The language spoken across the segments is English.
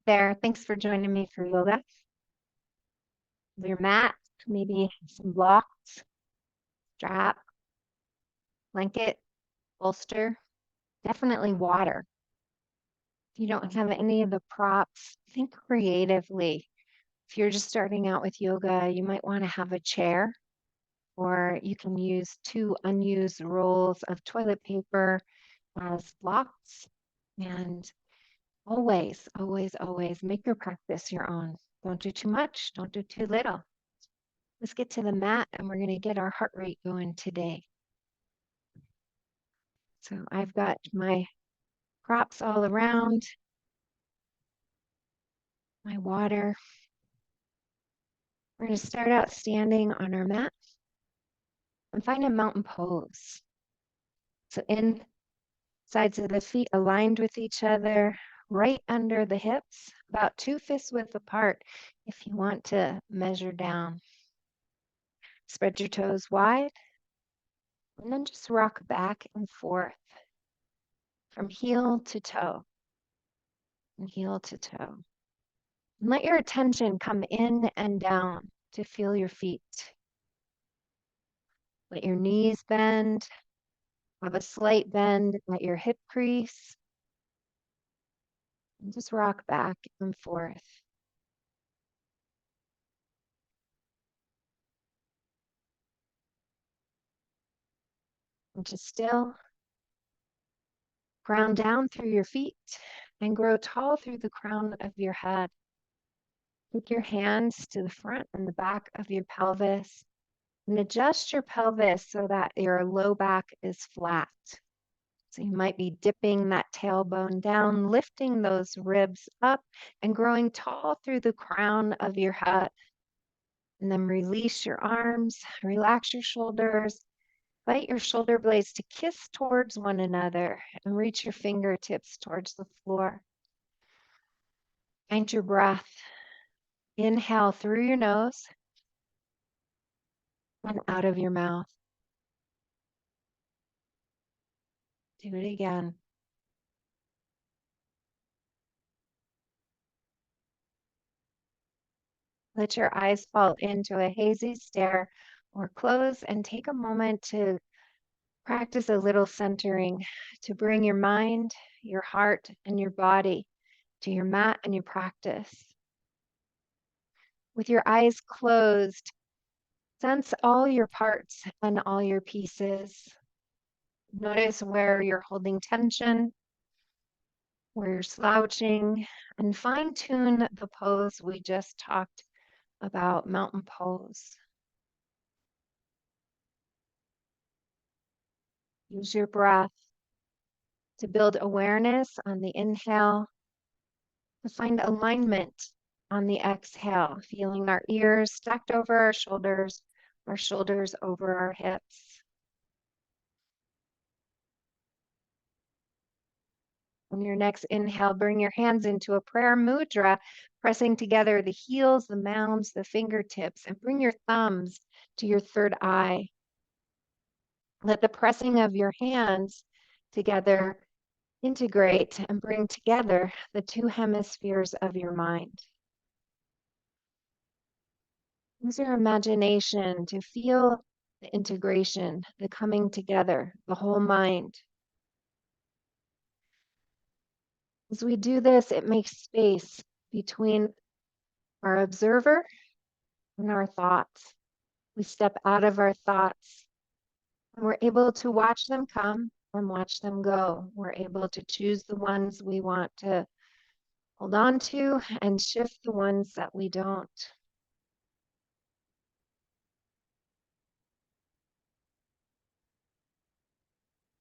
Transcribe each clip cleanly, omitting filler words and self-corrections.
there. Thanks for joining me for yoga. Your mat, maybe some blocks, strap, blanket, bolster, definitely water. If you don't have any of the props, think creatively. If you're just starting out with yoga, you might want to have a chair, or you can use 2 unused rolls of toilet paper as blocks. And always, always, always make your practice your own. Don't do too much, don't do too little. Let's get to the mat and we're going to get our heart rate going today. So I've got my props all around, my water. We're going to start out standing on our mat and find a mountain pose. So in sides of the feet aligned with each other, right under the hips, about 2 fists width apart if you want to measure down. Spread your toes wide and then just rock back and forth from heel to toe and heel to toe. And let your attention come in and down to feel your feet. Let your knees bend, have a slight bend at your hip crease, and just rock back and forth. And just still ground down through your feet and grow tall through the crown of your head. Take your hands to the front and the back of your pelvis and adjust your pelvis so that your low back is flat. So you might be dipping that tailbone down, lifting those ribs up and growing tall through the crown of your head. And then release your arms, relax your shoulders, invite your shoulder blades to kiss towards one another and reach your fingertips towards the floor. Find your breath. Inhale through your nose and out of your mouth. Do it again. Let your eyes fall into a hazy stare or close and take a moment to practice a little centering to bring your mind, your heart, and your body to your mat and your practice. With your eyes closed, sense all your parts and all your pieces. Notice where you're holding tension, where you're slouching, and fine-tune the pose we just talked about, mountain pose. Use your breath to build awareness on the inhale, to find alignment on the exhale, feeling our ears stacked over our shoulders over our hips. On your next inhale, bring your hands into a prayer mudra, pressing together the heels, the mounds, the fingertips, and bring your thumbs to your third eye. Let the pressing of your hands together integrate and bring together the 2 hemispheres of your mind. Use your imagination to feel the integration, the coming together, the whole mind. As we do this, it makes space between our observer and our thoughts. We step out of our thoughts and we're able to watch them come and watch them go. We're able to choose the ones we want to hold on to and shift the ones that we don't.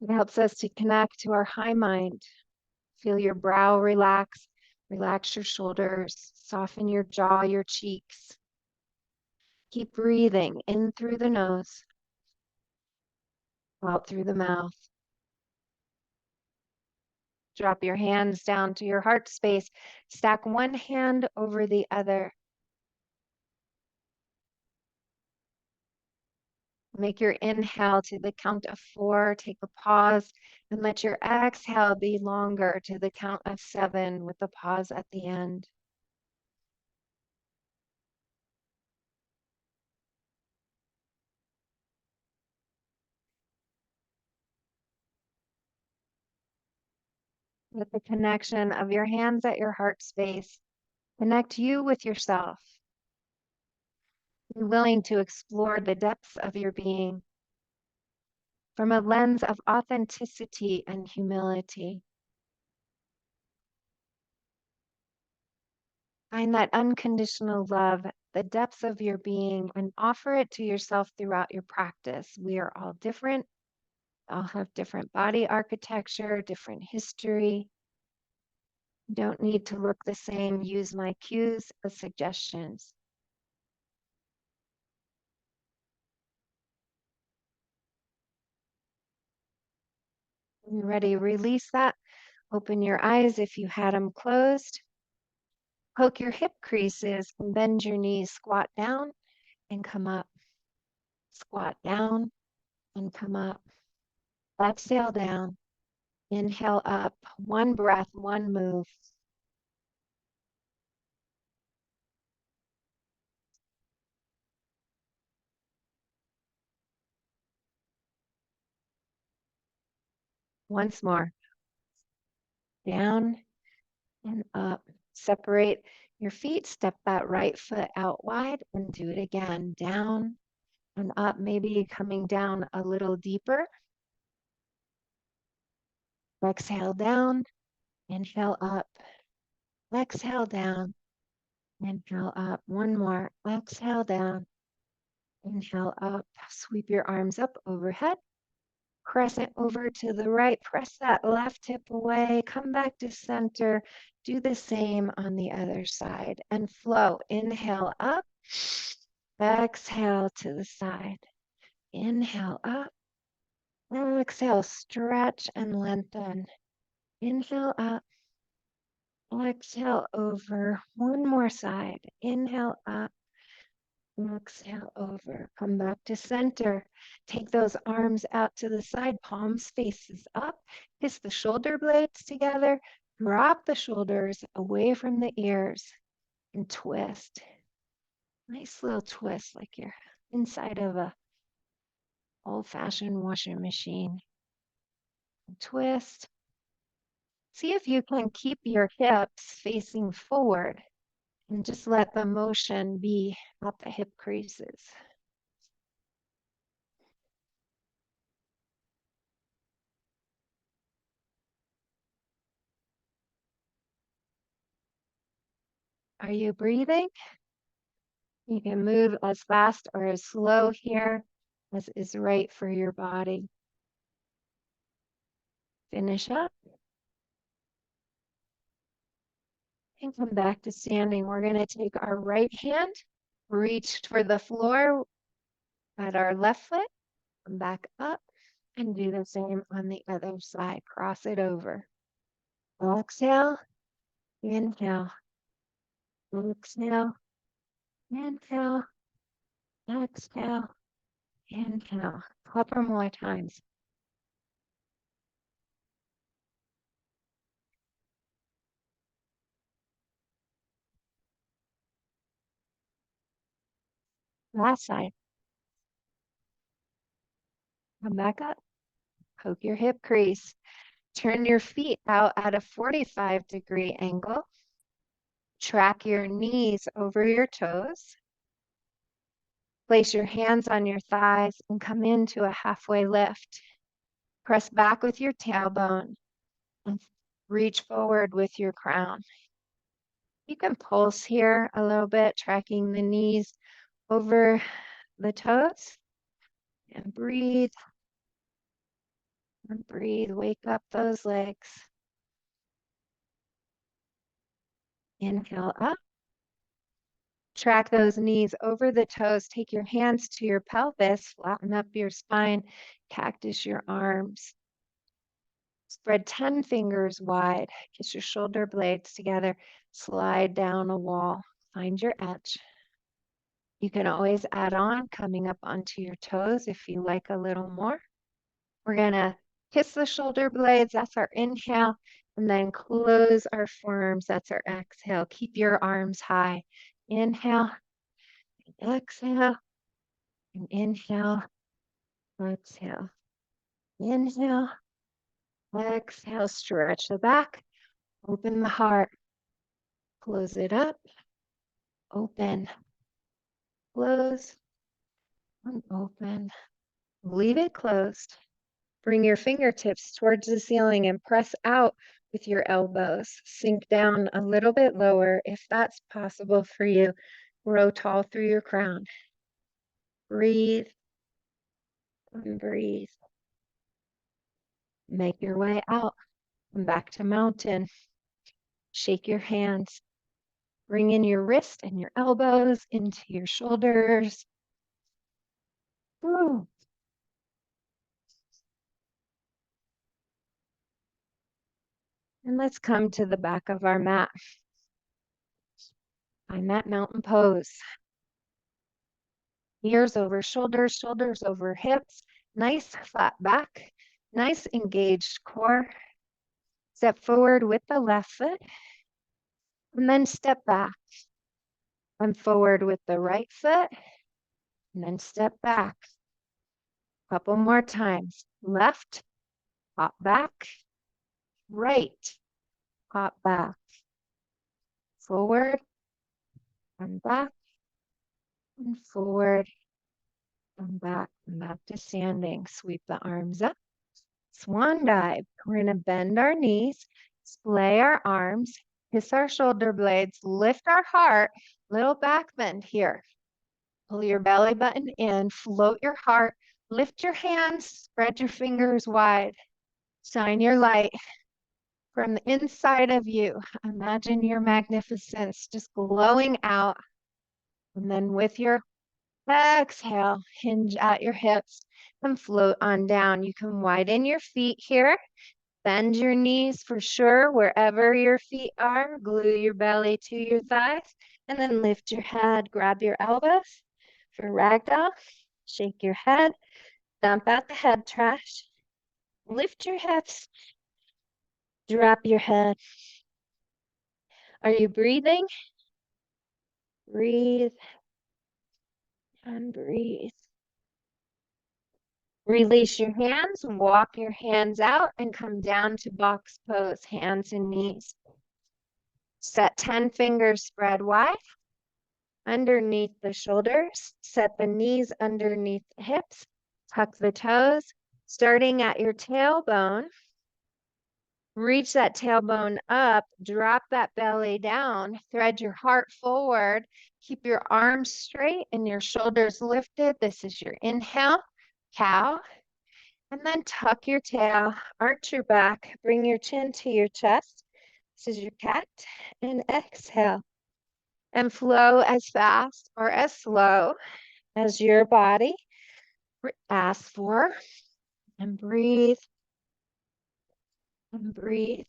It helps us to connect to our high mind. Feel your brow relax, relax your shoulders, soften your jaw, your cheeks. Keep breathing in through the nose, out through the mouth. Drop your hands down to your heart space. Stack one hand over the other. Make your inhale to the count of 4. Take a pause and let your exhale be longer to the count of 7 with a pause at the end. with the connection of your hands at your heart space. Connect you with yourself. Be willing to explore the depths of your being from a lens of authenticity and humility. Find that unconditional love, the depths of your being, and offer it to yourself throughout your practice. We are all different, all have different body architecture, different history. You don't need to look the same. Use my cues as suggestions. When you're ready, release that. Open your eyes if you had them closed. Poke your hip creases and bend your knees. Squat down and come up. Squat down and come up. Exhale down. Inhale up. One breath, one move. Once more. Down and up. Separate your feet. Step that right foot out wide and do it again. Down and up. Maybe coming down a little deeper. Exhale down. Inhale up. Exhale down. Inhale up. One more. Exhale down. Inhale up. Sweep your arms up overhead. Crescent over to the right. Press that left hip away. Come back to center. Do the same on the other side and flow. Inhale up. Exhale to the side. Inhale up. Exhale. Stretch and lengthen. Inhale up. Exhale over. One more side. Inhale up. Exhale over. Come back to center. Take those arms out to the side. Palms faces up. Kiss the shoulder blades together. Drop the shoulders away from the ears and twist. Nice little twist like you're inside of a old-fashioned washing machine. Twist. See if you can keep your hips facing forward and just let the motion be at the hip creases. Are you breathing? You can move as fast or as slow here as is right for your body. Finish up. And come back to standing. We're going to take our right hand, reach for the floor at our left foot, come back up, and do the same on the other side. Cross it over. Exhale, inhale, exhale, inhale, exhale, inhale. Couple more times. Last side. Come back up. Poke your hip crease. Turn your feet out at a 45-degree angle. Track your knees over your toes. Place your hands on your thighs and come into a halfway lift. Press back with your tailbone and reach forward with your crown. You can pulse here a little bit, tracking the knees over the toes. And breathe. And breathe. Wake up those legs. Inhale up. Track those knees over the toes. Take your hands to your pelvis. Flatten up your spine. Cactus your arms. Spread 10 fingers wide. Kiss your shoulder blades together. Slide down a wall. Find your edge. You can always add on, coming up onto your toes if you like a little more. We're going to kiss the shoulder blades. That's our inhale. And then close our forearms. That's our exhale. Keep your arms high. Inhale. Exhale. And inhale. Exhale. Inhale. Exhale. Stretch the back. Open the heart. Close it up. Open. Close. And open. Leave it closed. Bring your fingertips towards the ceiling and press out with your elbows. Sink down a little bit lower if that's possible for you. Grow tall through your crown. Breathe and breathe. Make your way out and back to mountain. Shake your hands. Bring in your wrist and your elbows into your shoulders. Woo. And let's come to the back of our mat. Find that mountain pose. Ears over shoulders, shoulders over hips. Nice flat back. Nice engaged core. Step forward with the left foot. And then step back. And forward with the right foot. And then step back. Couple more times. Left, hop back. Right, hop back. Forward and back. And forward and back to standing. Sweep the arms up. Swan dive. We're going to bend our knees, splay our arms, kiss our shoulder blades, lift our heart, little back bend here. Pull your belly button in, float your heart, lift your hands, spread your fingers wide. Shine your light from the inside of you. Imagine your magnificence just glowing out. And then with your exhale, hinge at your hips and float on down. You can widen your feet here. Bend your knees for sure, wherever your feet are. Glue your belly to your thighs. And then lift your head, grab your elbows for ragdoll. Shake your head, dump out the head trash. Lift your hips, drop your head. Are you breathing? Breathe and breathe. Release your hands, walk your hands out and come down to box pose, hands and knees. Set 10 fingers spread wide underneath the shoulders. Set the knees underneath the hips. Tuck the toes, starting at your tailbone. Reach that tailbone up, drop that belly down, thread your heart forward, keep your arms straight and your shoulders lifted. This is your inhale, cow. And then tuck your tail, arch your back, bring your chin to your chest. This is your cat. And exhale. And flow as fast or as slow as your body asks for. And breathe. And breathe.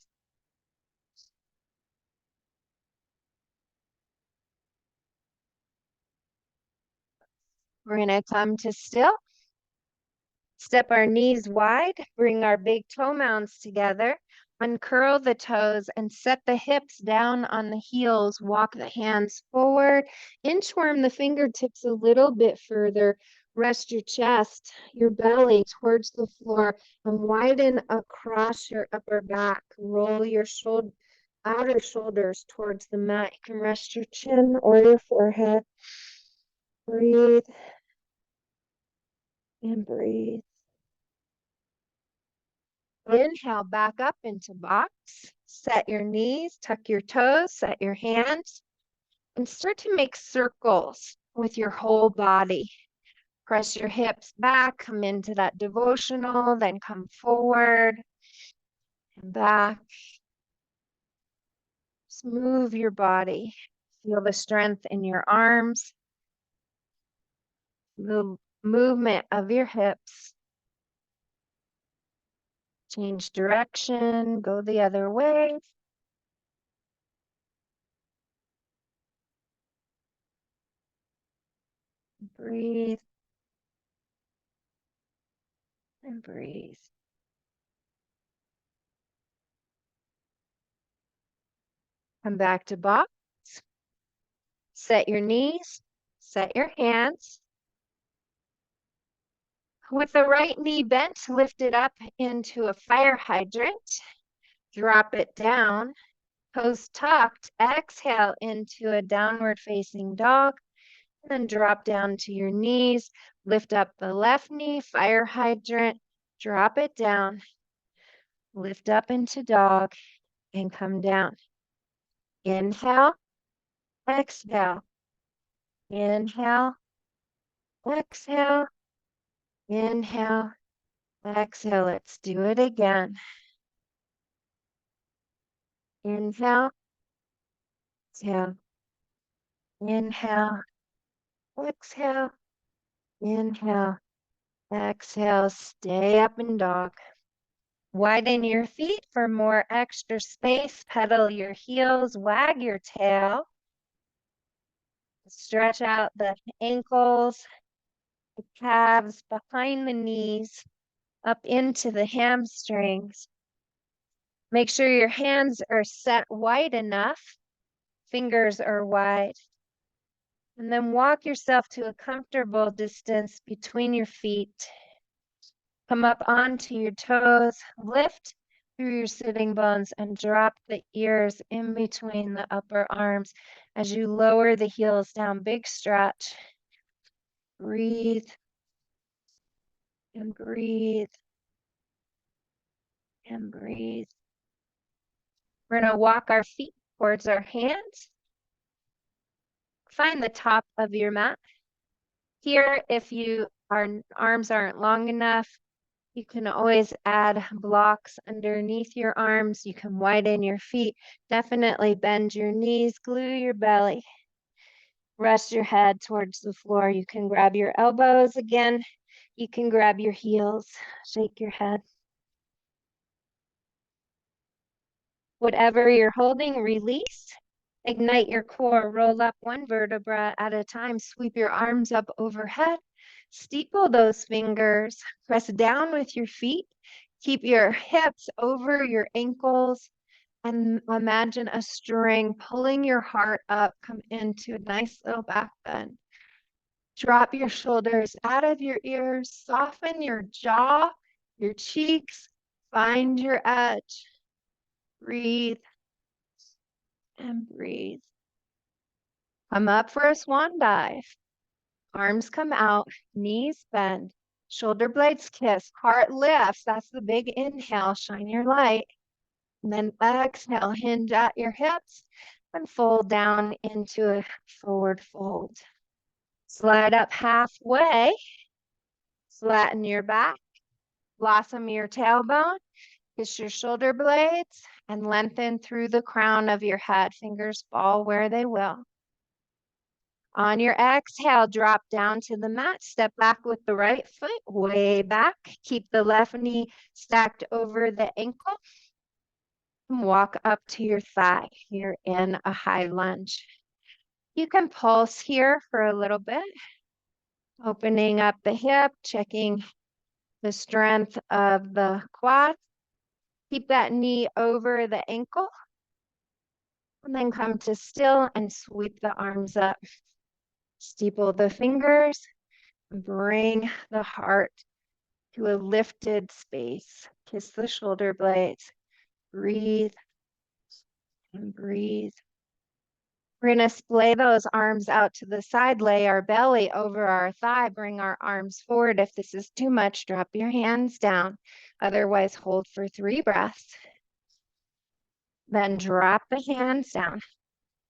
We're going to come to still. Step our knees wide, bring our big toe mounds together, uncurl the toes and set the hips down on the heels, walk the hands forward, inchworm the fingertips a little bit further, rest your chest, your belly towards the floor and widen across your upper back, roll your outer shoulders towards the mat. You can rest your chin or your forehead, breathe and breathe. Inhale back up into box. Set your knees, tuck your toes, set your hands, and start to make circles with your whole body. Press your hips back, come into that devotional, then come forward and back. Just move your body. Feel the strength in your arms, the movement of your hips. Change direction, go the other way. Breathe and breathe. Come back to box. Set your knees, set your hands. With the right knee bent, lift it up into a fire hydrant. Drop it down. Toes tucked, exhale into a downward facing dog. And then drop down to your knees. Lift up the left knee, fire hydrant. Drop it down. Lift up into dog and come down. Inhale, exhale. Inhale, exhale. Inhale, exhale. Let's do it again. Inhale, exhale. Inhale, exhale. Inhale, exhale. Stay up in dog. Widen your feet for more extra space. Pedal your heels, wag your tail. Stretch out the ankles, the calves, behind the knees, up into the hamstrings. Make sure your hands are set wide enough. Fingers are wide. And then walk yourself to a comfortable distance between your feet. Come up onto your toes, lift through your sitting bones and drop the ears in between the upper arms as you lower the heels down. Big stretch. Breathe and breathe and breathe. We're going to walk our feet towards our hands. Find the top of your mat. Here, if our arms aren't long enough, you can always add blocks underneath your arms. You can widen your feet. Definitely bend your knees, glue your belly. Rest your head towards the floor. You can grab your elbows again. You can grab your heels. Shake your head. Whatever you're holding, release. Ignite your core. Roll up one vertebra at a time. Sweep your arms up overhead. Steeple those fingers. Press down with your feet. Keep your hips over your ankles. And imagine a string pulling your heart up. Come into a nice little back bend. Drop your shoulders out of your ears. Soften your jaw, your cheeks. Find your edge. Breathe and breathe. Come up for a swan dive. Arms come out, knees bend, shoulder blades kiss, heart lifts. That's the big inhale. Shine your light. And then exhale, hinge at your hips and fold down into a forward fold. Slide up halfway, flatten your back, blossom your tailbone, kiss your shoulder blades, and lengthen through the crown of your head. Fingers fall where they will. On your exhale, drop down to the mat. Step back with the right foot way back. Keep the left knee stacked over the ankle. Walk up to your thigh. You're in a high lunge. You can pulse here for a little bit. Opening up the hip, checking the strength of the quad. Keep that knee over the ankle. And then come to still and sweep the arms up. Steeple the fingers. Bring the heart to a lifted space. Kiss the shoulder blades. Breathe and breathe. We're going to splay those arms out to the side, lay our belly over our thigh, bring our arms forward. If this is too much, drop your hands down. Otherwise, hold for 3 breaths. Then drop the hands down.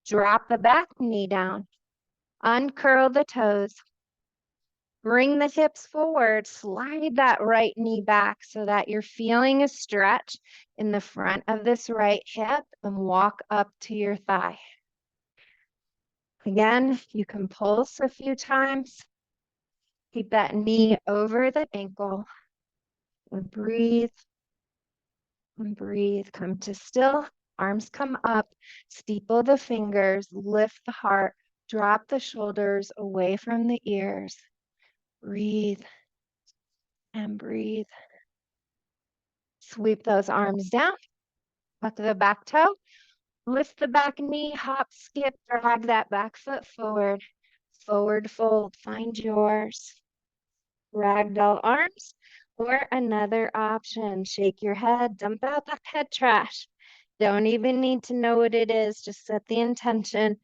Drop the back knee down. Uncurl the toes. Bring the hips forward. Slide that right knee back so that you're feeling a stretch in the front of this right hip and walk up to your thigh. Again, you can pulse a few times. Keep that knee over the ankle. And breathe. And breathe. Come to still. Arms come up. Steeple the fingers. Lift the heart. Drop the shoulders away from the ears. Breathe. And breathe. Sweep those arms down. Tuck the back toe. Lift the back knee. Hop, skip, drag that back foot forward. Forward fold. Find yours. Ragdoll arms, or another option. Shake your head, dump out the head trash. Don't even need to know what it is. Just set the intention.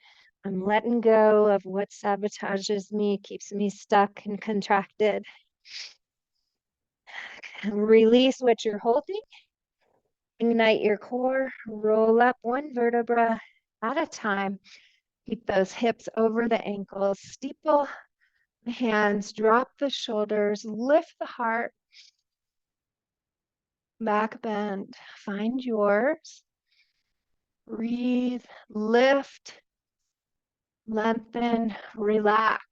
I'm letting go of what sabotages me, keeps me stuck and contracted. Release what you're holding. Ignite your core. Roll up one vertebra at a time. Keep those hips over the ankles. Steeple the hands. Drop the shoulders. Lift the heart. Back bend. Find yours. Breathe. Lift. Lengthen. Relax.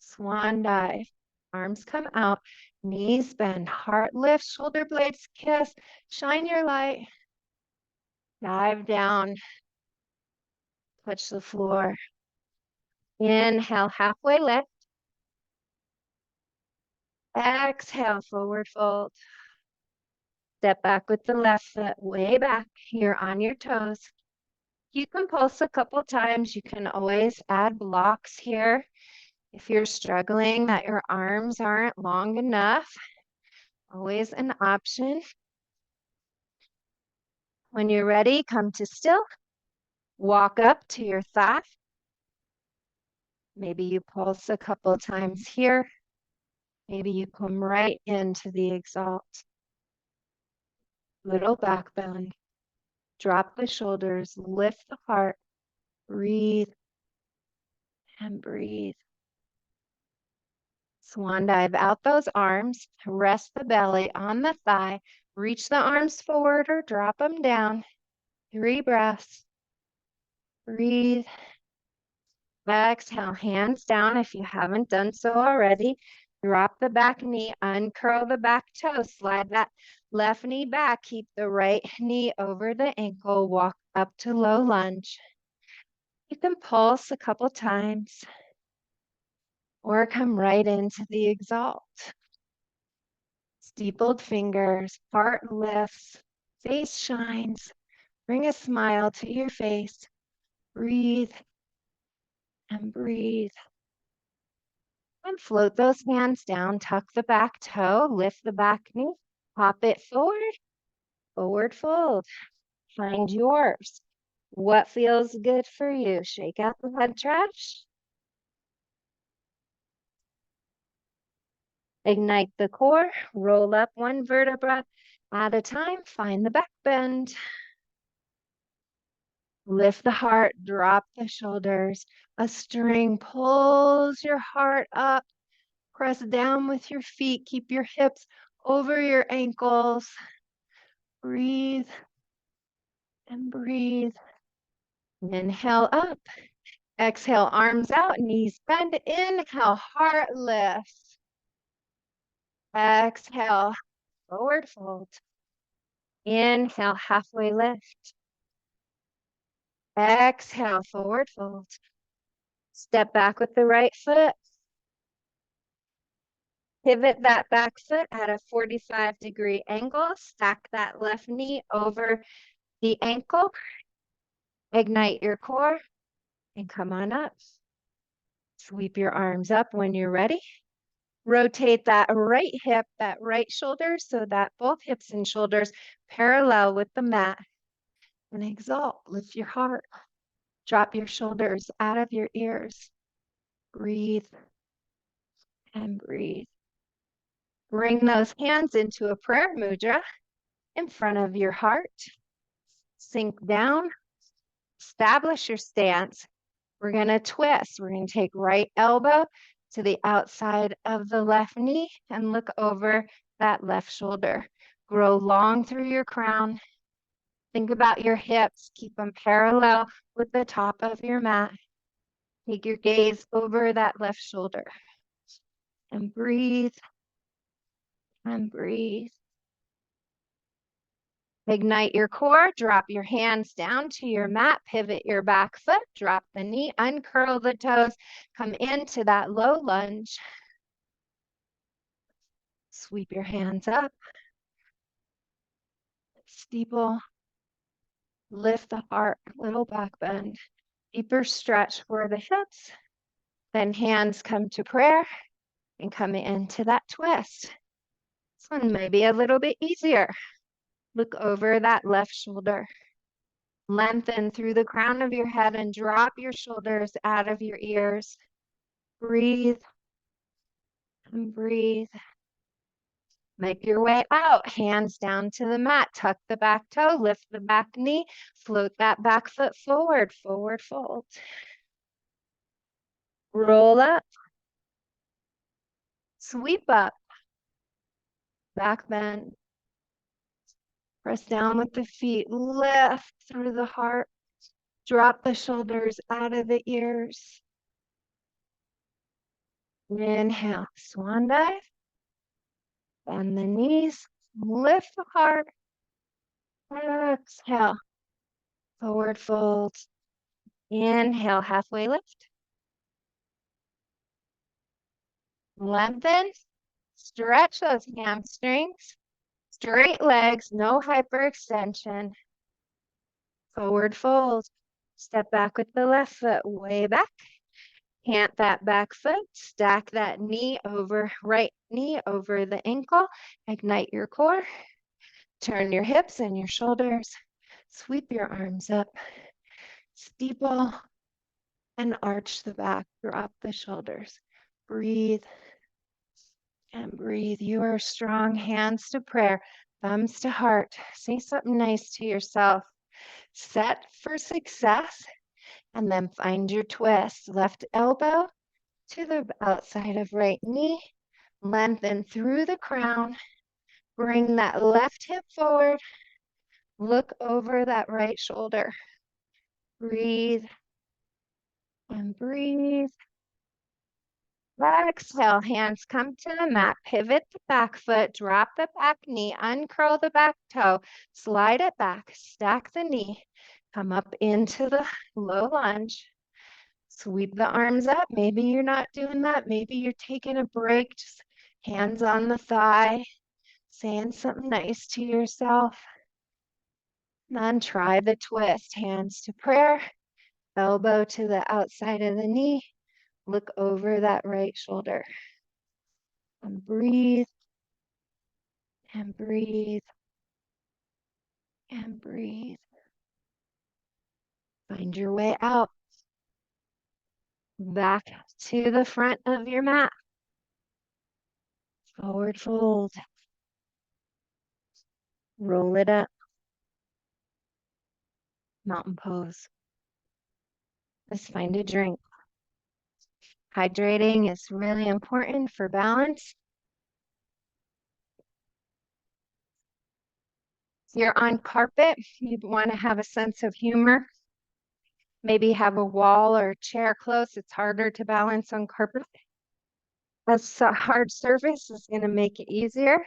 Swan dive. Arms come out. Knees bend. Heart lifts. Shoulder blades kiss. Shine your light. Dive down. Touch the floor. Inhale, halfway lift. Exhale, forward fold. Step back with the left foot way back. You're on your toes. You can pulse a couple times. You can always add blocks here. If you're struggling that your arms aren't long enough, always an option. When you're ready, come to still. Walk up to your thigh. Maybe you pulse a couple times here. Maybe you come right into the exalt. Little back bend. Drop the shoulders, lift the heart, breathe and breathe. Swan dive out those arms, rest the belly on the thigh, reach the arms forward or drop them down. 3 breaths. Breathe. Exhale, hands down if you haven't done so already. Drop the back knee, uncurl the back toe, slide that left knee back, keep the right knee over the ankle, walk up to low lunge. You can pulse a couple times or come right into the exalt. Steepled fingers, heart lifts, face shines. Bring a smile to your face. Breathe and breathe. And float those hands down, tuck the back toe, lift the back knee, hop it forward, forward fold. Find yours. What feels good for you? Shake out the head trash. Ignite the core, roll up one vertebra at a time, find the back bend. Lift the heart, drop the shoulders. A string pulls your heart up. Press down with your feet, keep your hips over your ankles. Breathe and breathe. Inhale up. Exhale, arms out, knees bend. Inhale, heart lifts. Exhale, forward fold. Inhale, halfway lift. Exhale, forward fold. Step back with the right foot. Pivot that back foot at a 45-degree angle. Stack that left knee over the ankle. Ignite your core and come on up. Sweep your arms up when you're ready. Rotate that right hip, that right shoulder, so that both hips and shoulders parallel with the mat. And exalt, lift your heart. Drop your shoulders out of your ears. Breathe and breathe. Bring those hands into a prayer mudra in front of your heart. Sink down, establish your stance. We're going to twist. We're going to take right elbow to the outside of the left knee and look over that left shoulder. Grow long through your crown. Think about your hips. Keep them parallel with the top of your mat. Take your gaze over that left shoulder and breathe and breathe. Ignite your core, drop your hands down to your mat, pivot your back foot, drop the knee, uncurl the toes, come into that low lunge. Sweep your hands up. Steeple. Lift the heart, little back bend. Deeper stretch for the hips. Then hands come to prayer and come into that twist. This one may be a little bit easier. Look over that left shoulder. Lengthen through the crown of your head and drop your shoulders out of your ears. Breathe and breathe. Make your way out, hands down to the mat. Tuck the back toe, lift the back knee, float that back foot forward, forward fold. Roll up, sweep up, back bend. Press down with the feet, lift through the heart. Drop the shoulders out of the ears. Inhale, swan dive. Bend the knees, lift the heart. Exhale, forward fold. Inhale, halfway lift. Lengthen, stretch those hamstrings. Straight legs, no hyperextension. Forward fold. Step back with the left foot, way back. Plant that back foot, stack that knee over, right knee over the ankle. Ignite your core. Turn your hips and your shoulders. Sweep your arms up. Steeple and arch the back. Drop the shoulders. Breathe and breathe. You are strong. Hands to prayer, thumbs to heart. Say something nice to yourself. Set for success. And then find your twist. Left elbow to the outside of right knee. Lengthen through the crown. Bring that left hip forward. Look over that right shoulder. Breathe and breathe. Exhale, hands come to the mat. Pivot the back foot. Drop the back knee. Uncurl the back toe. Slide it back. Stack the knee. Come up into the low lunge. Sweep the arms up. Maybe you're not doing that. Maybe you're taking a break. Just hands on the thigh. Saying something nice to yourself. Then try the twist. Hands to prayer. Elbow to the outside of the knee. Look over that right shoulder. And breathe. And breathe. And breathe. Find your way out. Back to the front of your mat. Forward fold. Roll it up. Mountain pose. Let's find a drink. Hydrating is really important for balance. If you're on carpet, you want to have a sense of humor. Maybe have a wall or a chair close. It's harder to balance on carpet. A hard surface is going to make it easier.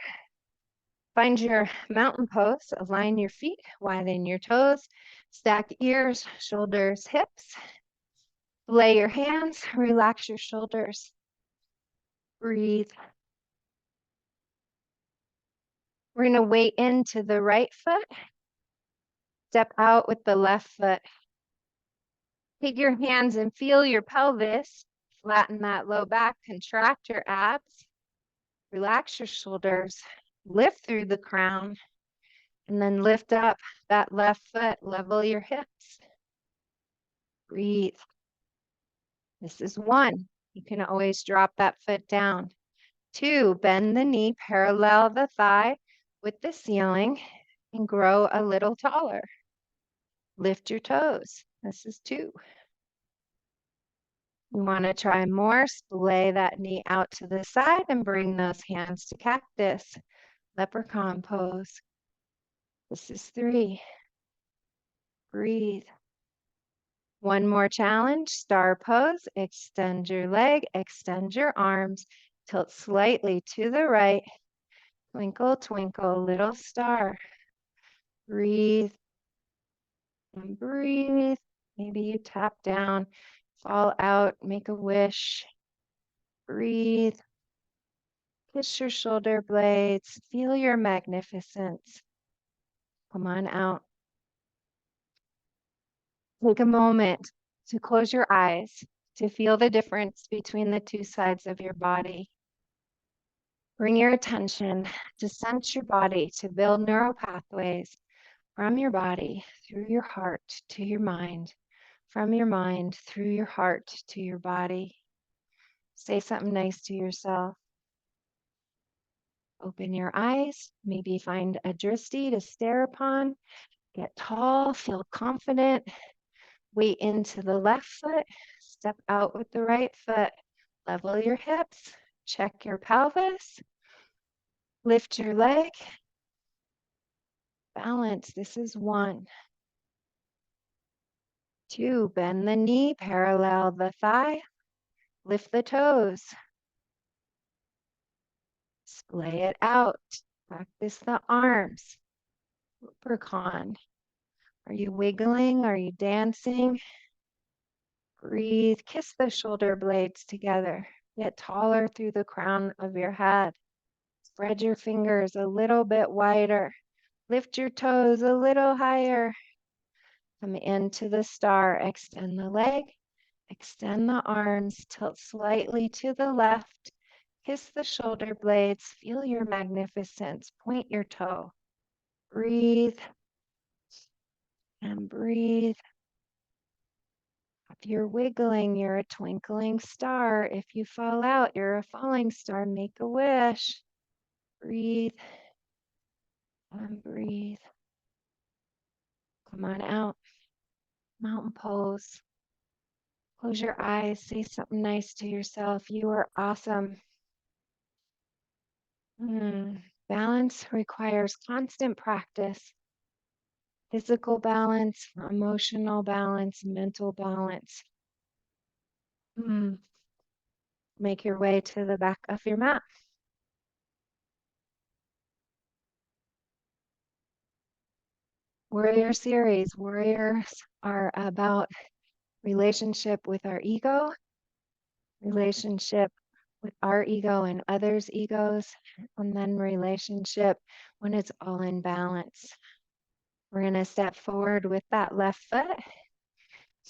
Find your mountain pose. Align your feet, widen your toes, stack ears, shoulders, hips. Lay your hands, relax your shoulders. Breathe. We're going to weight into the right foot. Step out with the left foot. Take your hands and feel your pelvis. Flatten that low back, contract your abs. Relax your shoulders. Lift through the crown. And then lift up that left foot. Level your hips. Breathe. This is 1. You can always drop that foot down. 2, bend the knee, parallel the thigh with the ceiling, and grow a little taller. Lift your toes. This is 2. You want to try more. Splay that knee out to the side and bring those hands to cactus. Leprechaun pose. This is 3. Breathe. 1 more challenge. Star pose. Extend your leg, extend your arms. Tilt slightly to the right. Twinkle, twinkle, little star. Breathe and breathe. Maybe you tap down, fall out, make a wish. Breathe. Kiss your shoulder blades. Feel your magnificence. Come on out. Take a moment to close your eyes, to feel the difference between the 2 sides of your body. Bring your attention to sense your body, to build neural pathways from your body through your heart to your mind, from your mind through your heart to your body. Say something nice to yourself. Open your eyes, maybe find a drishti to stare upon. Get tall, feel confident. Weight into the left foot, step out with the right foot. Level your hips, check your pelvis. Lift your leg. Balance. This is 1. 2, bend the knee, parallel the thigh. Lift the toes. Splay it out. Practice the arms. Leprechaun. Are you wiggling? Are you dancing? Breathe. Kiss the shoulder blades together. Get taller through the crown of your head. Spread your fingers a little bit wider. Lift your toes a little higher. Come into the star. Extend the leg. Extend the arms. Tilt slightly to the left. Kiss the shoulder blades. Feel your magnificence. Point your toe. Breathe and breathe. If you're wiggling, you're a twinkling star. If you fall out, you're a falling star. Make a wish. Breathe and breathe. Come on out. Mountain pose. Close your eyes. Say something nice to yourself. You are awesome. Balance requires constant practice. Physical balance, emotional balance, mental balance. Make your way to the back of your mat. Warrior series. Warriors are about relationship with our ego, relationship with our ego and others' egos, and then relationship when it's all in balance. We're going to step forward with that left foot,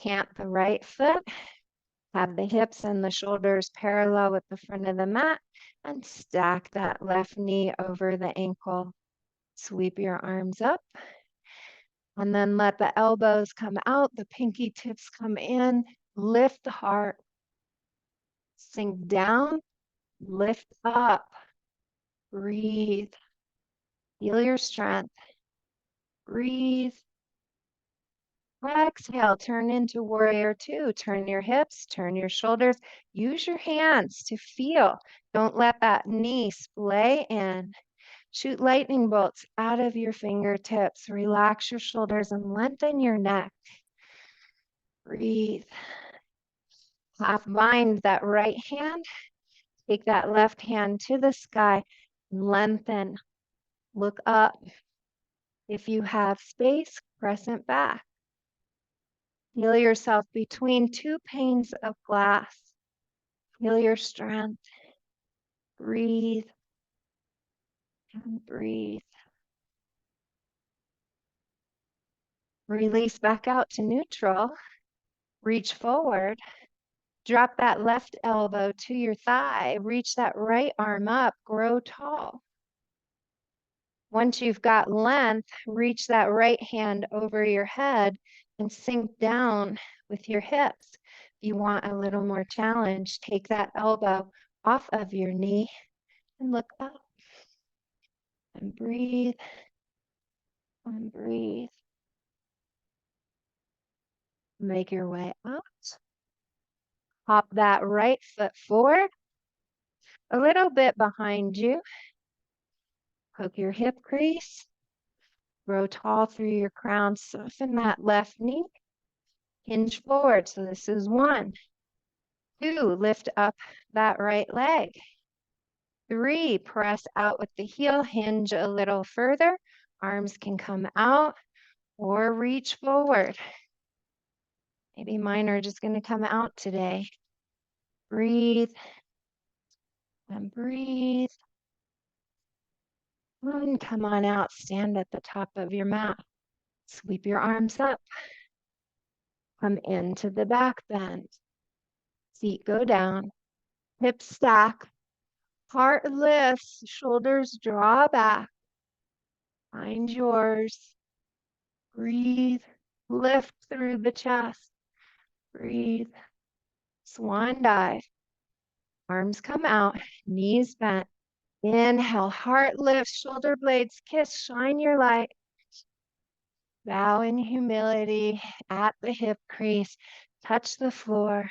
camp the right foot, have the hips and the shoulders parallel with the front of the mat, and stack that left knee over the ankle. Sweep your arms up. And then let the elbows come out, the pinky tips come in, lift the heart, sink down, lift up, breathe, feel your strength, breathe. Exhale, turn into warrior 2, turn your hips, turn your shoulders, use your hands to feel. Don't let that knee splay in. Shoot lightning bolts out of your fingertips, relax your shoulders and lengthen your neck. Breathe. Half bind that right hand. Take that left hand to the sky. Lengthen. Look up. If you have space, crescent back. Feel yourself between 2 panes of glass. Feel your strength. Breathe and breathe. Release back out to neutral. Reach forward. Drop that left elbow to your thigh. Reach that right arm up. Grow tall. Once you've got length, reach that right hand over your head and sink down with your hips. If you want a little more challenge, take that elbow off of your knee and look up and breathe and breathe. Make your way out. Hop that right foot forward, a little bit behind you. Hook your hip crease. Grow tall through your crown. Soften that left knee. Hinge forward. So this is 1. 2, lift up that right leg. 3, press out with the heel. Hinge a little further. Arms can come out or reach forward. Maybe mine are just going to come out today. Breathe and breathe. And come on out. Stand at the top of your mat. Sweep your arms up. Come into the back bend. Feet go down. Hips stack. Heart lifts, shoulders draw back. Find yours. Breathe. Lift through the chest. Breathe. Swan dive. Arms come out, knees bent. Inhale, heart lifts, shoulder blades kiss, shine your light. Bow in humility at the hip crease. Touch the floor.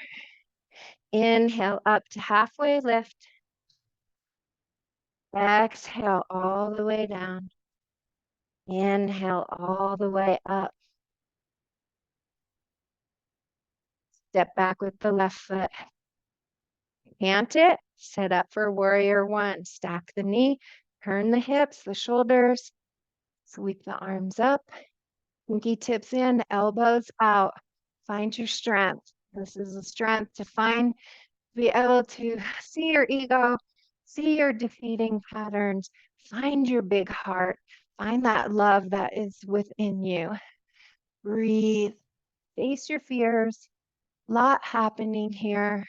Inhale up to halfway lift. Exhale all the way down. Inhale all the way up. Step back with the left foot. Plant it. Set up for warrior one. Stack the knee. Turn the hips, the shoulders. Sweep the arms up. Pinky tips in, elbows out. Find your strength. This is a strength to find, be able to see your ego, see your defeating patterns, find your big heart, find that love that is within you. Breathe, face your fears. Lot happening here.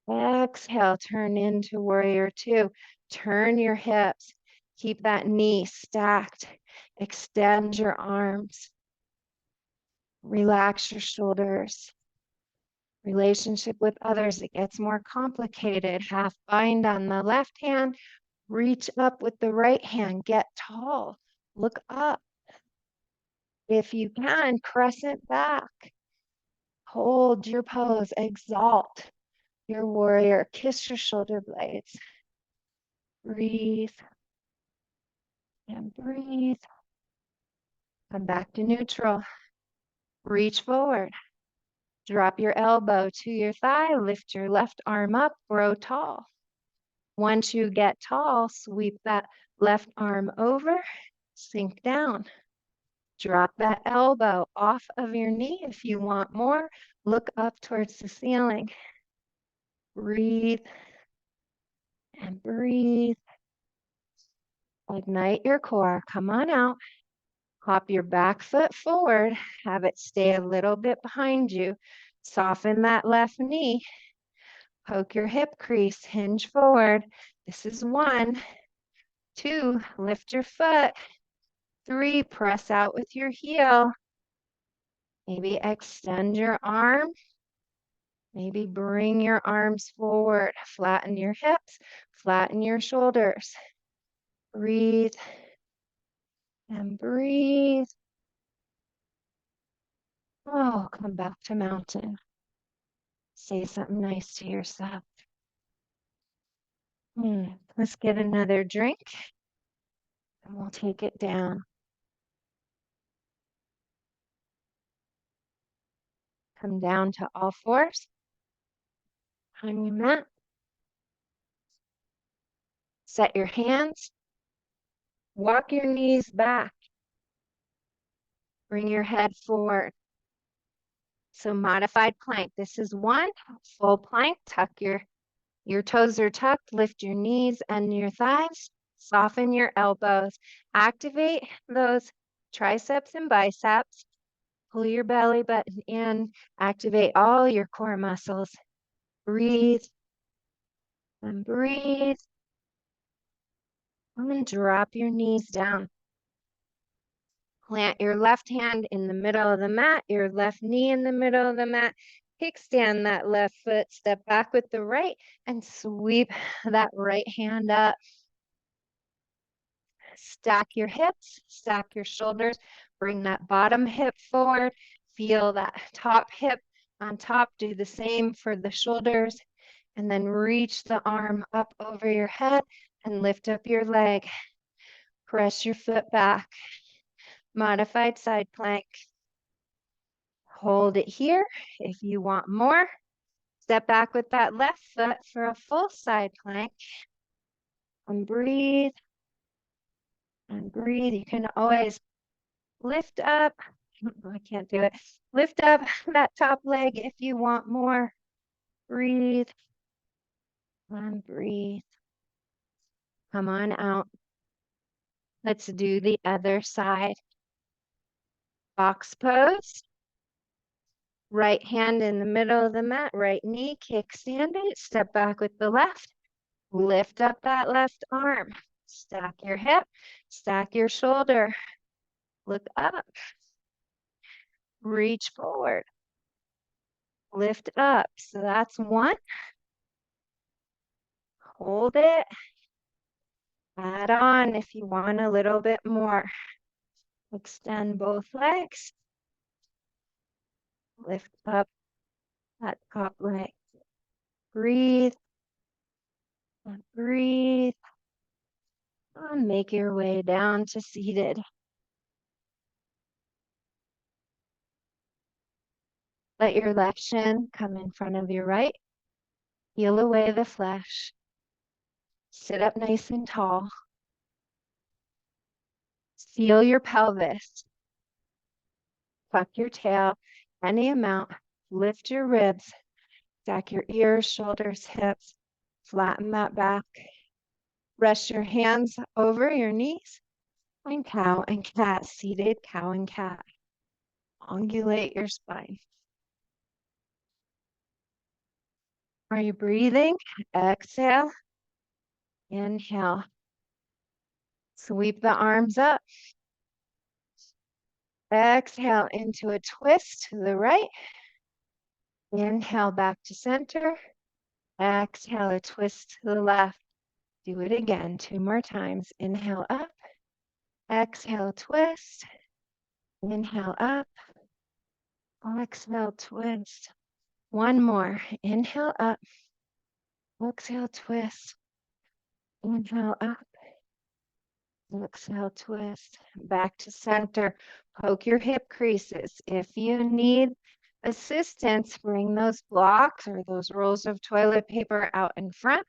Exhale, turn into warrior two. Turn your hips. Keep that knee stacked. Extend your arms. Relax your shoulders. Relationship with others, it gets more complicated. Half bind on the left hand. Reach up with the right hand. Get tall. Look up. If you can, crescent back. Hold your pose. Exalt your warrior. Kiss your shoulder blades. Breathe and breathe. Come back to neutral. Reach forward. Drop your elbow to your thigh. Lift your left arm up. Grow tall. Once you get tall, sweep that left arm over. Sink down. Drop that elbow off of your knee if you want more. Look up towards the ceiling. Breathe and breathe. Ignite your core. Come on out. Hop your back foot forward. Have it stay a little bit behind you. Soften that left knee. Poke your hip crease. Hinge forward. This is 1. 2, lift your foot. 3, press out with your heel. Maybe extend your arm. Maybe bring your arms forward. Flatten your hips. Flatten your shoulders. Breathe and breathe. Oh, come back to mountain. Say something nice to yourself. Let's get another drink and we'll take it down. Come down to all fours on your mat. Set your hands. Walk your knees back. Bring your head forward. So modified plank. This is 1 full plank. Tuck your toes are tucked. Lift your knees and your thighs. Soften your elbows. Activate those triceps and biceps. Pull your belly button in. Activate all your core muscles. Breathe and breathe. And drop your knees down. Plant your left hand in the middle of the mat, your left knee in the middle of the mat. Kickstand that left foot, step back with the right, and sweep that right hand up. Stack your hips, stack your shoulders, bring that bottom hip forward. Feel that top hip on top. Do the same for the shoulders. And then reach the arm up over your head and lift up your leg. Press your foot back. Modified side plank. Hold it here. If you want more, step back with that left foot for a full side plank. And breathe. And breathe. You can always lift up. I can't do it. Lift up that top leg if you want more. Breathe. And breathe. Come on out. Let's do the other side. Box pose. Right hand in the middle of the mat, right knee, kickstand it, step back with the left, lift up that left arm, stack your hip, stack your shoulder, look up, reach forward, lift up. So that's one. Hold it, add on if you want a little bit more. Extend both legs, lift up that top leg. Breathe, and breathe, and make your way down to seated. Let your left shin come in front of your right. Peel away the flesh. Sit up nice and tall. Feel your pelvis. Tuck your tail any amount. Lift your ribs. Stack your ears, shoulders, hips. Flatten that back. Rest your hands over your knees. Find cow and cat, seated cow and cat. Ungulate your spine. Are you breathing? Exhale. Inhale. Sweep the arms up. Exhale into a twist to the right. Inhale back to center. Exhale, a twist to the left. Do it again 2 more times. Inhale up. Exhale, twist. Inhale up. Exhale, twist. One more. Inhale up. Exhale, twist. Inhale up. Exhale, twist. Back to center. Poke your hip creases. If you need assistance, bring those blocks or those rolls of toilet paper out in front.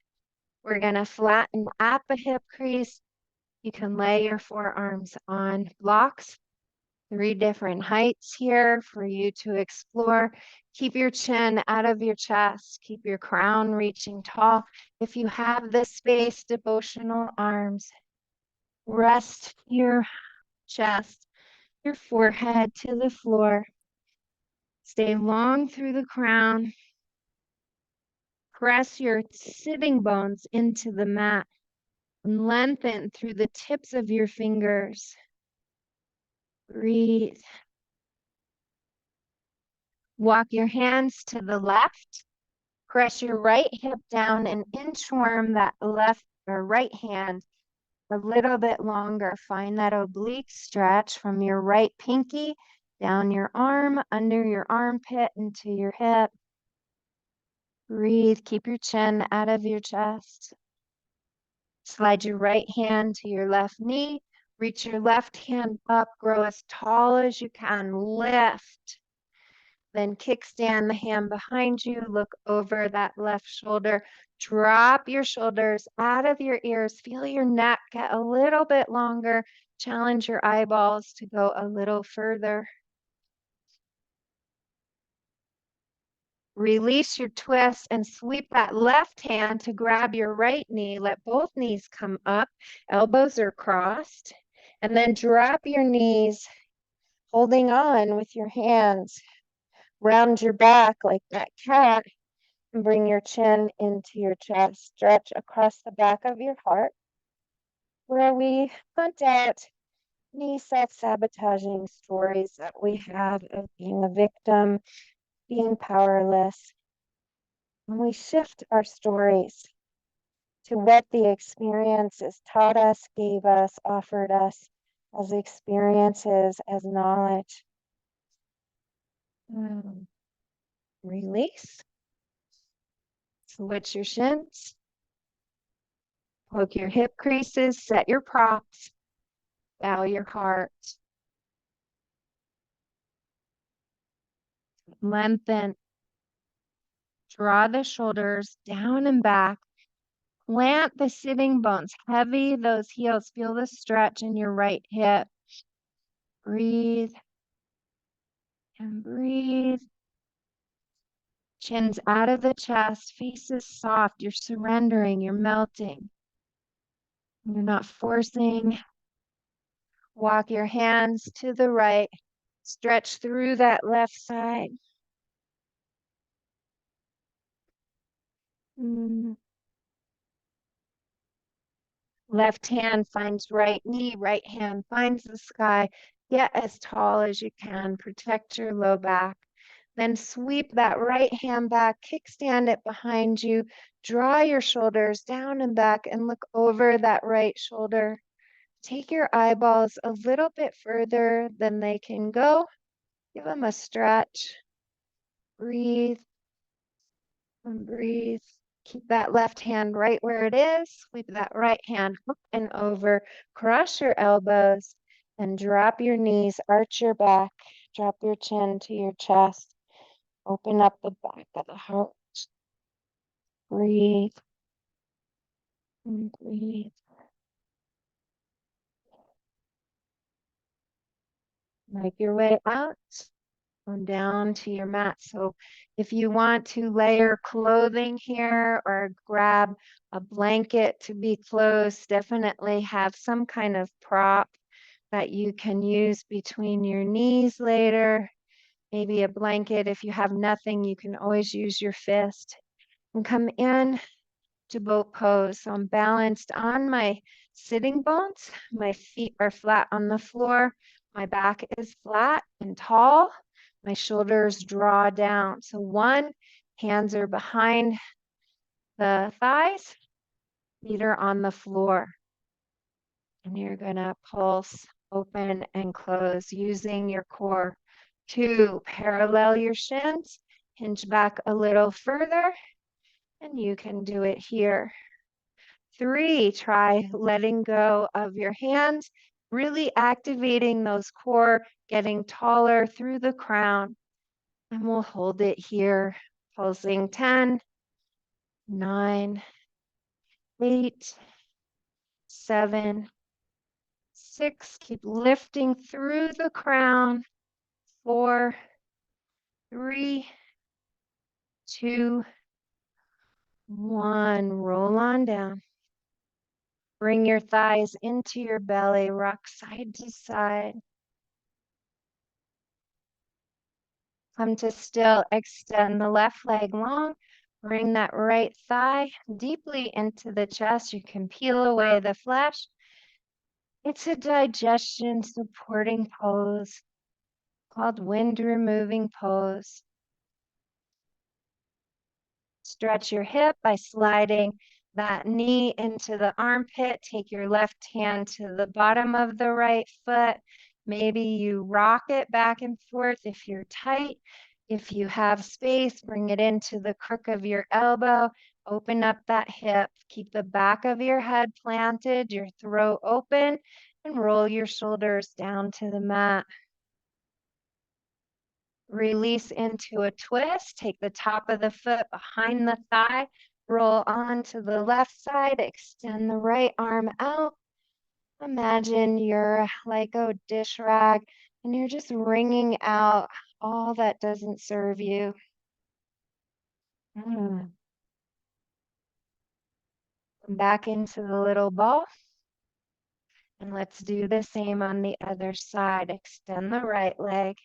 We're going to flatten at the hip crease. You can lay your forearms on blocks. 3 different heights here for you to explore. Keep your chin out of your chest. Keep your crown reaching tall. If you have the space, devotional arms. Rest your chest, your forehead to the floor. Stay long through the crown. Press your sitting bones into the mat and lengthen through the tips of your fingers. Breathe. Walk your hands to the left. Press your right hip down and inchworm that left or right hand a little bit longer. Find that oblique stretch from your right pinky down your arm, under your armpit, into your hip. Breathe. Keep your chin out of your chest. Slide your right hand to your left knee. Reach your left hand up. Grow as tall as you can. Lift. Then kickstand the hand behind you. Look over that left shoulder. Drop your shoulders out of your ears. Feel your neck get a little bit longer. Challenge your eyeballs to go a little further. Release your twist and sweep that left hand to grab your right knee. Let both knees come up. Elbows are crossed. And then drop your knees, holding on with your hands. Round your back like that cat. And bring your chin into your chest. Stretch across the back of your heart, where we hunt out any self-sabotaging stories that we have of being a victim, being powerless. And we shift our stories to what the experiences taught us, gave us, offered us as experiences, as knowledge. Release. Switch your shins. Poke your hip creases. Set your props. Bow your heart. Lengthen. Draw the shoulders down and back. Plant the sitting bones. Heavy those heels. Feel the stretch in your right hip. Breathe. And breathe. Chin's out of the chest. Face is soft. You're surrendering. You're melting. You're not forcing. Walk your hands to the right. Stretch through that left side. Mm. Left hand finds right knee, right hand finds the sky. Get as tall as you can. Protect your low back. Then sweep that right hand back, kickstand it behind you. Draw your shoulders down and back and look over that right shoulder. Take your eyeballs a little bit further than they can go. Give them a stretch. Breathe and breathe. Keep that left hand right where it is. Sweep that right hand up and over. Cross your elbows and drop your knees. Arch your back. Drop your chin to your chest. Open up the back of the heart. Breathe and breathe. Make your way out. Come down to your mat. So if you want to layer clothing here or grab a blanket to be close, definitely have some kind of prop that you can use between your knees later. Maybe a blanket. If you have nothing, you can always use your fist. And come in to boat pose. So I'm balanced on my sitting bones. My feet are flat on the floor. My back is flat and tall. My shoulders draw down. So one, hands are behind the thighs, feet are on the floor. And you're gonna pulse open and close using your core. Two, parallel your shins, hinge back a little further, and you can do it here. Three, try letting go of your hands, really activating those core, getting taller through the crown. And we'll hold it here, pulsing 10, 9, 8, 7, 6. Keep lifting through the crown. 4, 3, 2, 1. Roll on down. Bring your thighs into your belly, rock side to side. Come to still, extend the left leg long. Bring that right thigh deeply into the chest. You can peel away the flesh. It's a digestion supporting pose called wind removing pose. Stretch your hip by sliding that knee into the armpit. Take your left hand to the bottom of the right foot. Maybe you rock it back and forth if you're tight. If you have space, bring it into the crook of your elbow. Open up that hip. Keep the back of your head planted, your throat open, and roll your shoulders down to the mat. Release into a twist. Take the top of the foot behind the thigh. Roll on to the left side. Extend the right arm out. Imagine you're like a dish rag and you're just wringing out all that doesn't serve you. Come back into the little ball. And let's do the same on the other side. Extend the right leg.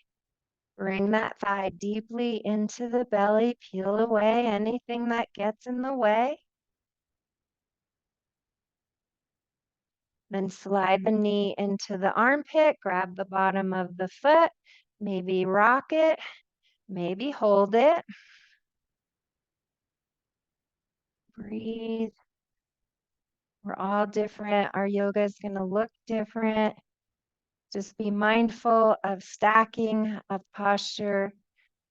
Bring that thigh deeply into the belly. Peel away anything that gets in the way. Then slide the knee into the armpit. Grab the bottom of the foot. Maybe rock it. Maybe hold it. Breathe. We're all different. Our yoga is going to look different. Just be mindful of stacking, of posture,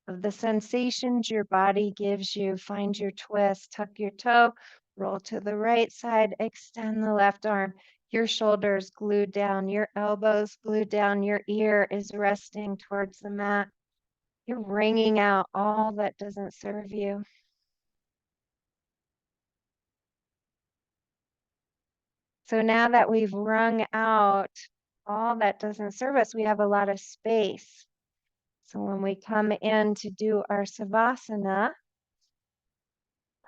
of the sensations your body gives you. Find your twist, tuck your toe, roll to the right side, extend the left arm. Your shoulders glued down, your elbows glued down, your ear is resting towards the mat. You're wringing out all that doesn't serve you. So now that we've wrung out all that doesn't serve us, we have a lot of space. So when we come in to do our Savasana,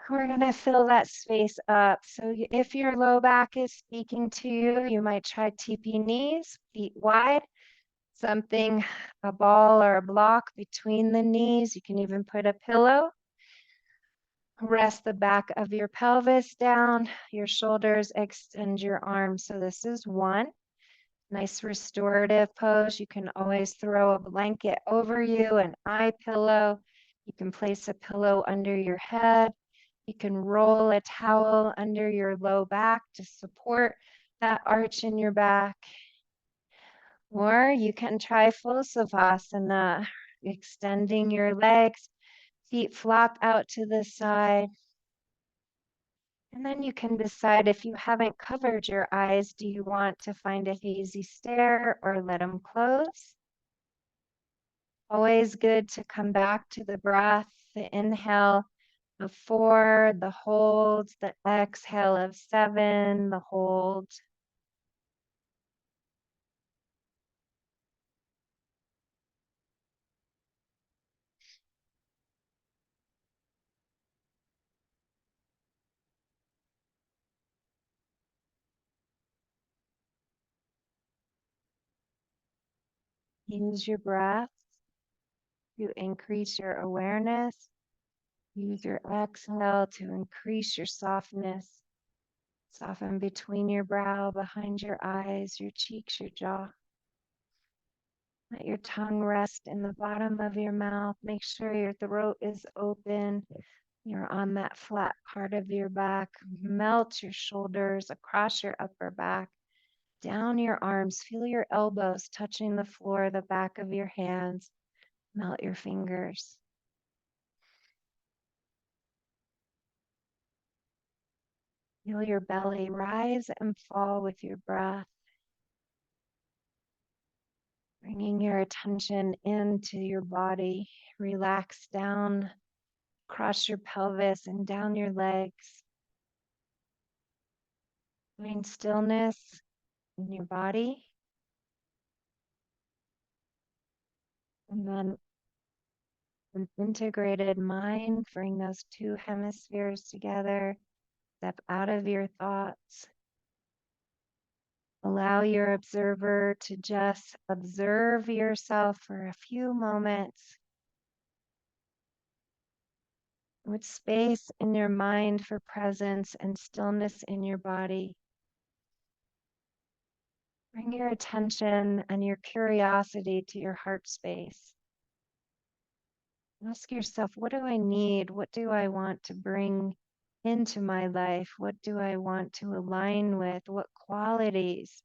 we're going to fill that space up. So if your low back is speaking to you, you might try TP knees, feet wide, something, a ball or a block between the knees. You can even put a pillow. Rest the back of your pelvis down, your shoulders, extend your arms. So this is one. Nice restorative pose. You can always throw a blanket over you, an eye pillow. You can place a pillow under your head. You can roll a towel under your low back to support that arch in your back. Or you can try full savasana, extending your legs, feet flop out to the side. And then you can decide if you haven't covered your eyes, do you want to find a hazy stare or let them close? Always good to come back to the breath, the inhale of 4, the hold, the exhale of 7, the hold. Use your breath to increase your awareness. Use your exhale to increase your softness. Soften between your brow, behind your eyes, your cheeks, your jaw. Let your tongue rest in the bottom of your mouth. Make sure your throat is open. You're on that flat part of your back. Melt your shoulders across your upper back, down your arms. Feel your elbows touching the floor, the back of your hands. Melt your fingers. Feel your belly rise and fall with your breath. Bringing your attention into your body. Relax down across your pelvis and down your legs. Find stillness in your body. And then an integrated mind, bring those two hemispheres together. Step out of your thoughts. Allow your observer to just observe yourself for a few moments with space in your mind for presence and stillness in your body. Bring your attention and your curiosity to your heart space. Ask yourself, what do I need? What do I want to bring into my life? What do I want to align with? What qualities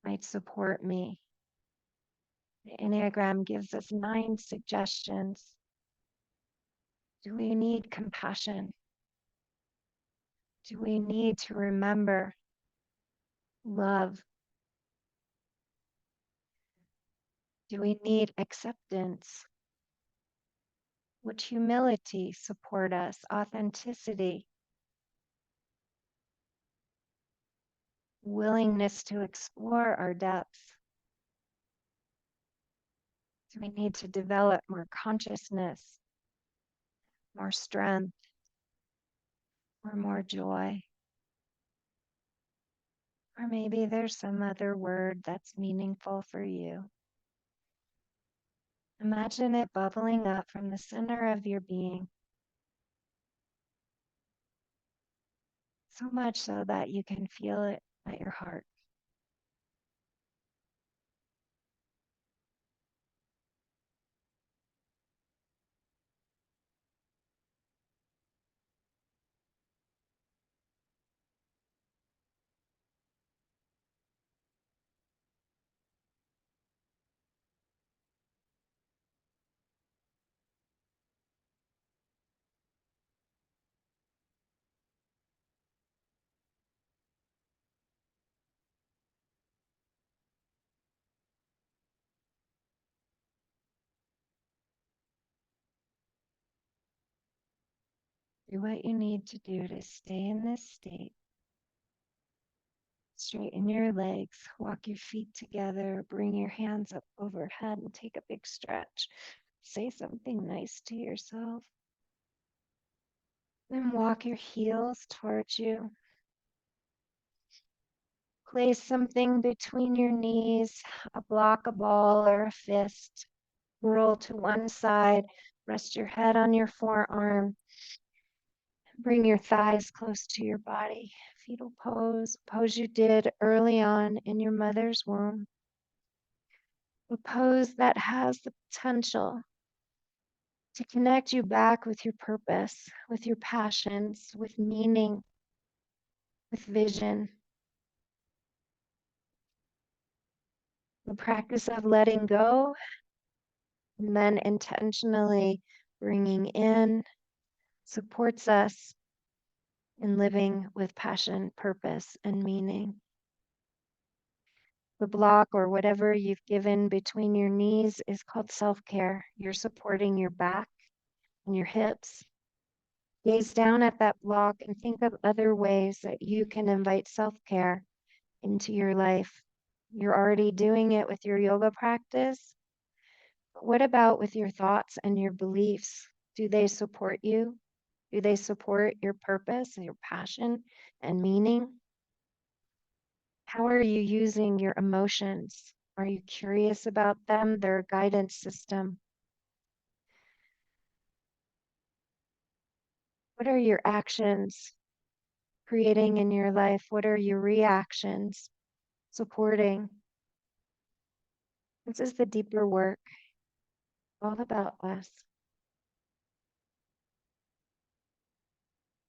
might support me? The Enneagram gives us 9 suggestions. Do we need compassion? Do we need to remember love? Do we need acceptance? Would humility support us? Authenticity? Willingness to explore our depths? Do we need to develop more consciousness, more strength, or more joy? Or maybe there's some other word that's meaningful for you. Imagine it bubbling up from the center of your being, so much so that you can feel it at your heart. Do what you need to do to stay in this state. Straighten your legs, walk your feet together, bring your hands up overhead and take a big stretch. Say something nice to yourself. Then walk your heels towards you. Place something between your knees, a block, a ball, or a fist. Roll to one side. Rest your head on your forearm. Bring your thighs close to your body. Fetal pose, pose you did early on in your mother's womb. A pose that has the potential to connect you back with your purpose, with your passions, with meaning, with vision. The practice of letting go and then intentionally bringing in supports us in living with passion, purpose, and meaning. The block or whatever you've given between your knees is called self-care. You're supporting your back and your hips. Gaze down at that block and think of other ways that you can invite self-care into your life. You're already doing it with your yoga practice. But what about with your thoughts and your beliefs? Do they support you? Do they support your purpose and your passion and meaning? How are you using your emotions? Are you curious about them, their guidance system? What are your actions creating in your life? What are your reactions supporting? This is the deeper work, all about us.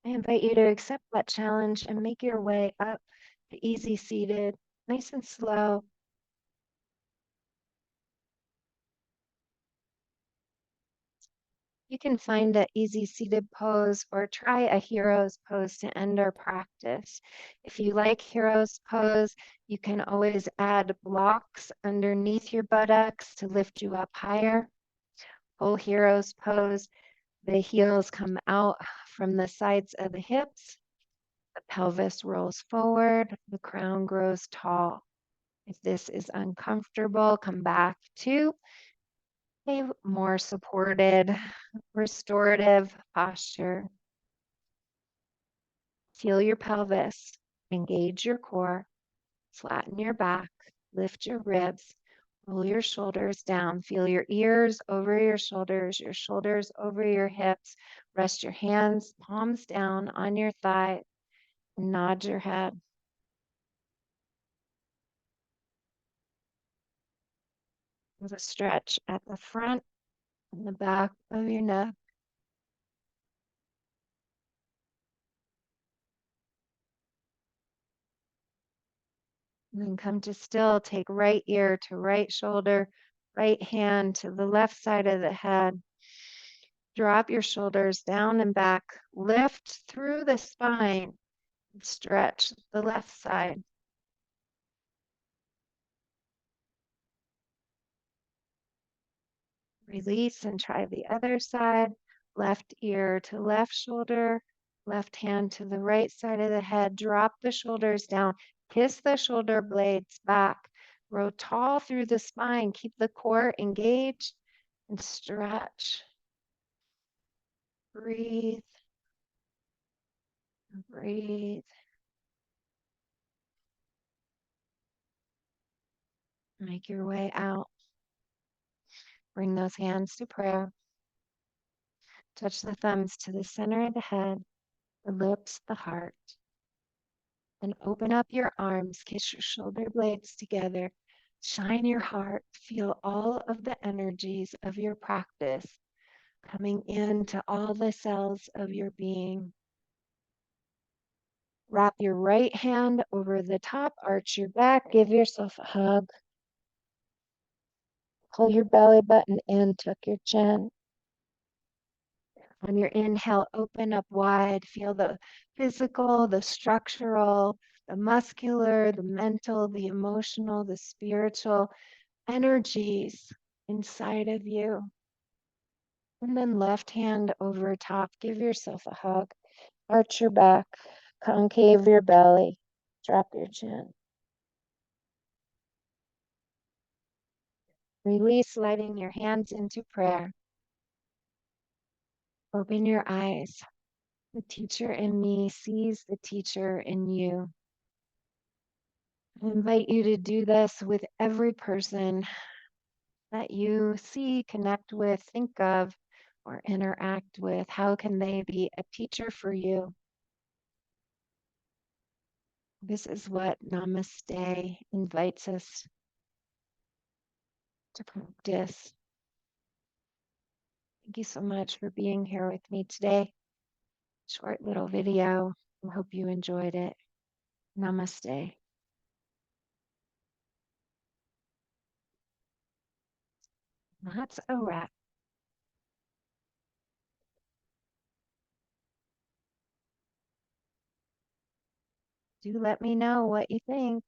I invite you to accept that challenge and make your way up to easy seated, nice and slow. You can find an easy seated pose or try a hero's pose to end our practice. If you like hero's pose, you can always add blocks underneath your buttocks to lift you up higher. Full hero's pose, the heels come out from the sides of the hips. The pelvis rolls forward, the crown grows tall. If this is uncomfortable, come back to a more supported, restorative posture. Feel your pelvis, engage your core, flatten your back, lift your ribs, roll your shoulders down. Feel your ears over your shoulders over your hips. Rest your hands, palms down on your thigh, nod your head. There's a stretch at the front and the back of your neck. And then come to still, take right ear to right shoulder, right hand to the left side of the head. Drop your shoulders down and back, lift through the spine, stretch the left side. Release and try the other side, left ear to left shoulder, left hand to the right side of the head. Drop the shoulders down, kiss the shoulder blades back, grow tall through the spine, keep the core engaged and stretch. Breathe, breathe. Make your way out. Bring those hands to prayer. Touch the thumbs to the center of the head, the lips, the heart. Then open up your arms, kiss your shoulder blades together. Shine your heart. Feel all of the energies of your practice coming into all the cells of your being. Wrap your right hand over the top, arch your back, give yourself a hug. Pull your belly button in, tuck your chin. On your inhale, open up wide. Feel the physical, the structural, the muscular, the mental, the emotional, the spiritual energies inside of you. And then left hand over top. Give yourself a hug. Arch your back. Concave your belly. Drop your chin. Release, sliding your hands into prayer. Open your eyes. The teacher in me sees the teacher in you. I invite you to do this with every person that you see, connect with, think of, or interact with? How can they be a teacher for you? This is what Namaste invites us to practice. Thank you so much for being here with me today. Short little video. I hope you enjoyed it. Namaste. That's a wrap. Do let me know what you think.